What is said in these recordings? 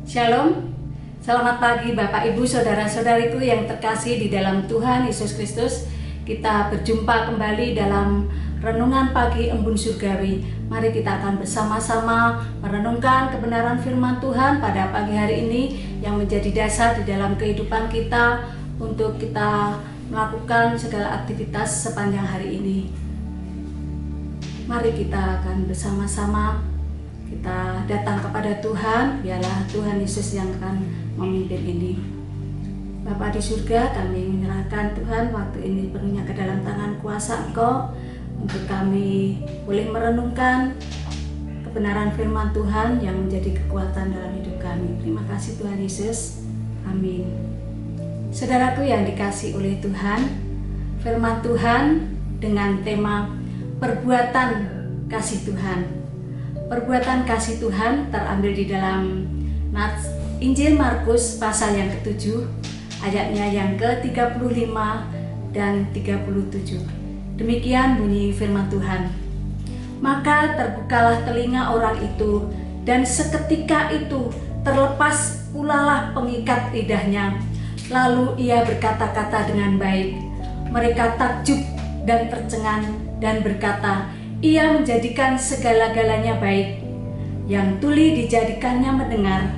Shalom, selamat pagi Bapak Ibu Saudara-saudariku yang terkasih di dalam Tuhan Yesus Kristus. Kita berjumpa kembali dalam Renungan Pagi Embun Surgawi. Mari kita akan bersama-sama merenungkan kebenaran firman Tuhan pada pagi hari ini yang menjadi dasar di dalam kehidupan kita untuk kita melakukan segala aktivitas sepanjang hari ini. Mari kita akan bersama-sama kita datang kepada Tuhan, biarlah Tuhan Yesus yang akan memimpin ini. Bapa di surga, kami menyerahkan Tuhan waktu ini penuhnya ke dalam tangan kuasa Engkau untuk kami boleh merenungkan kebenaran firman Tuhan yang menjadi kekuatan dalam hidup kami. Terima kasih Tuhan Yesus. Amin. Saudaraku yang dikasihi oleh Tuhan, firman Tuhan dengan tema perbuatan kasih Tuhan. Perbuatan kasih Tuhan terambil di dalam Injil Markus pasal yang ke-7, ayatnya yang ke-35 dan 37. Demikian bunyi firman Tuhan. Maka terbukalah telinga orang itu, dan seketika itu terlepas pulalah pengikat lidahnya. Lalu ia berkata-kata dengan baik. Mereka takjub dan tercengang dan berkata, ia menjadikan segala-galanya baik. Yang tuli dijadikannya mendengar,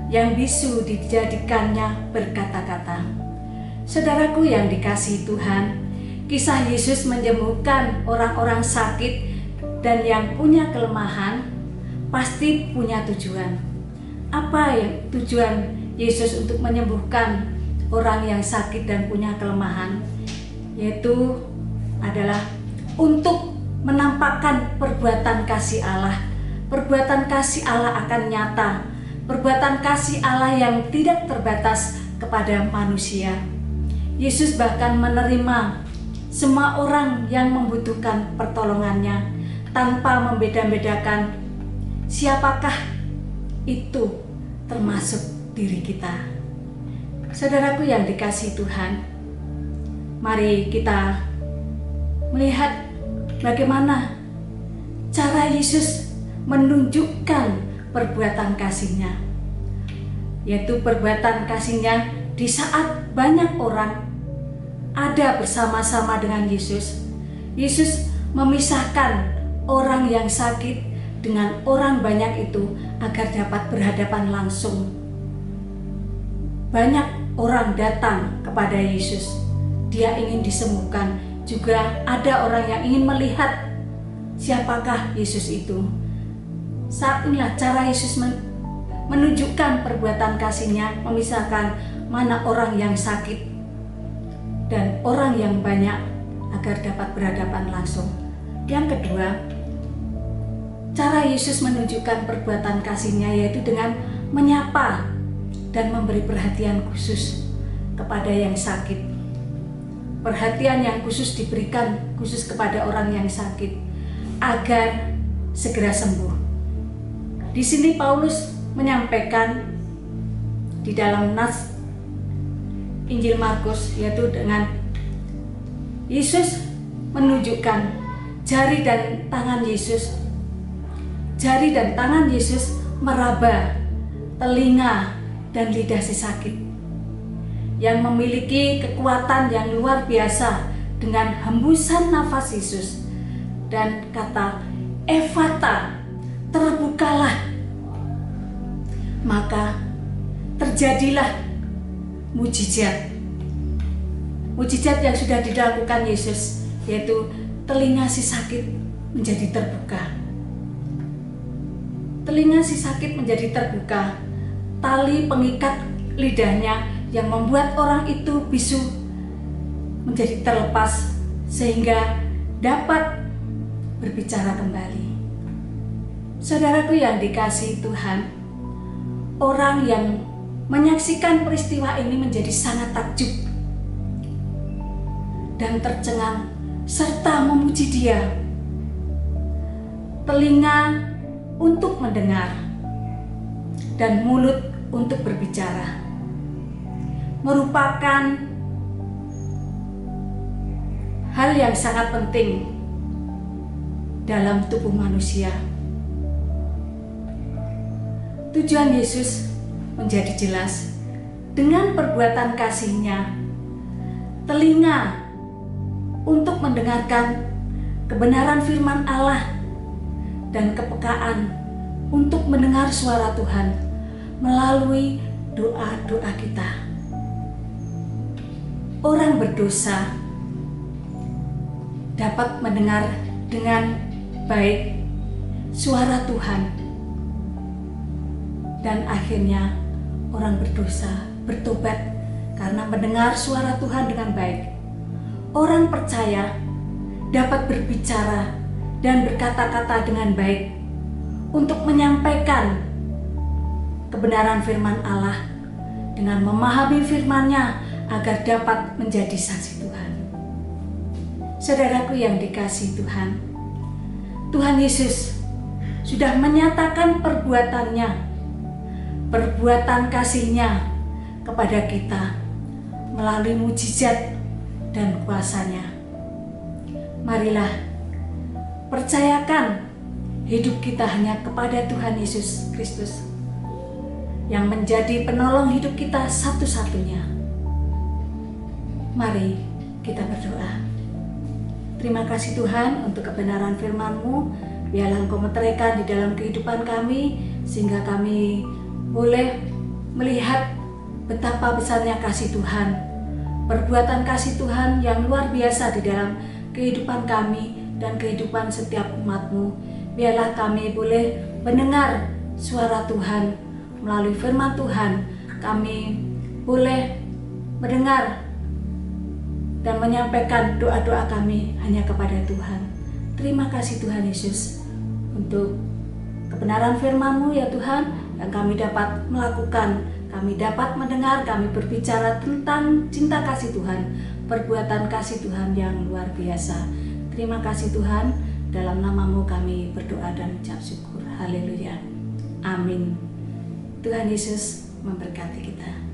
yang bisu dijadikannya berkata-kata. Saudaraku yang dikasihi Tuhan, kisah Yesus menyembuhkan orang-orang sakit dan yang punya kelemahan pasti punya tujuan. Apa yang tujuan Yesus untuk menyembuhkan orang yang sakit dan punya kelemahan? Yaitu adalah untuk menampakkan perbuatan kasih Allah. Perbuatan kasih Allah akan nyata. Perbuatan kasih Allah yang tidak terbatas kepada manusia. Yesus bahkan menerima semua orang yang membutuhkan pertolongannya tanpa membeda-bedakan siapakah itu, termasuk diri kita. Saudaraku yang dikasihi Tuhan, mari kita melihat bagaimana cara Yesus menunjukkan perbuatan kasih-Nya, yaitu perbuatan kasih-Nya di saat banyak orang ada bersama-sama dengan Yesus. Yesus memisahkan orang yang sakit dengan orang banyak itu agar dapat berhadapan langsung. Banyak orang datang kepada Yesus, dia ingin disembuhkan. Juga ada orang yang ingin melihat siapakah Yesus itu. Saat inilah cara Yesus menunjukkan perbuatan kasih-Nya, memisahkan mana orang yang sakit dan orang yang banyak agar dapat berhadapan langsung. Yang kedua, cara Yesus menunjukkan perbuatan kasih-Nya yaitu dengan menyapa dan memberi perhatian khusus kepada yang sakit. Perhatian yang khusus diberikan khusus kepada orang yang sakit agar segera sembuh. Di sini Paulus menyampaikan di dalam nas Injil Markus, yaitu dengan Yesus menunjukkan jari dan tangan Yesus. Jari dan tangan Yesus meraba telinga dan lidah si sakit, yang memiliki kekuatan yang luar biasa dengan hembusan nafas Yesus dan kata Efata, terbukalah. Maka terjadilah mujizat. Mujizat yang sudah dilakukan Yesus, yaitu telinga si sakit menjadi terbuka. Telinga si sakit menjadi terbuka. Tali pengikat lidahnya yang membuat orang itu bisu menjadi terlepas sehingga dapat berbicara kembali. Saudaraku yang dikasihi Tuhan, orang yang menyaksikan peristiwa ini menjadi sangat takjub dan tercengang serta memuji Dia. Telinga untuk mendengar dan mulut untuk berbicara merupakan hal yang sangat penting dalam tubuh manusia. Tujuan Yesus menjadi jelas dengan perbuatan kasih-Nya, telinga untuk mendengarkan kebenaran firman Allah, dan kepekaan untuk mendengar suara Tuhan melalui doa-doa kita. Orang berdosa dapat mendengar dengan baik suara Tuhan, dan akhirnya orang berdosa bertobat karena mendengar suara Tuhan dengan baik. Orang percaya dapat berbicara dan berkata-kata dengan baik untuk menyampaikan kebenaran firman Allah dengan memahami firman-Nya agar dapat menjadi saksi Tuhan. Saudaraku yang dikasihi Tuhan, Tuhan Yesus sudah menyatakan perbuatan-Nya, perbuatan kasih-Nya kepada kita melalui mujizat dan kuasa-Nya. Marilah percayakan hidup kita hanya kepada Tuhan Yesus Kristus yang menjadi penolong hidup kita satu-satunya. Mari kita berdoa. Terima kasih Tuhan untuk kebenaran firman-Mu. Biarlah Engkau meteraikan di dalam kehidupan kami, sehingga kami boleh melihat betapa besarnya kasih Tuhan, perbuatan kasih Tuhan yang luar biasa di dalam kehidupan kami dan kehidupan setiap umat-Mu. Biarlah kami boleh mendengar suara Tuhan melalui firman Tuhan. Kami boleh mendengar dan menyampaikan doa-doa kami hanya kepada Tuhan. Terima kasih Tuhan Yesus untuk kebenaran firman-Mu ya Tuhan, yang kami dapat melakukan, kami dapat mendengar, kami berbicara tentang cinta kasih Tuhan, perbuatan kasih Tuhan yang luar biasa. Terima kasih Tuhan, dalam nama-Mu kami berdoa dan ucap syukur. Haleluya. Amin. Tuhan Yesus memberkati kita.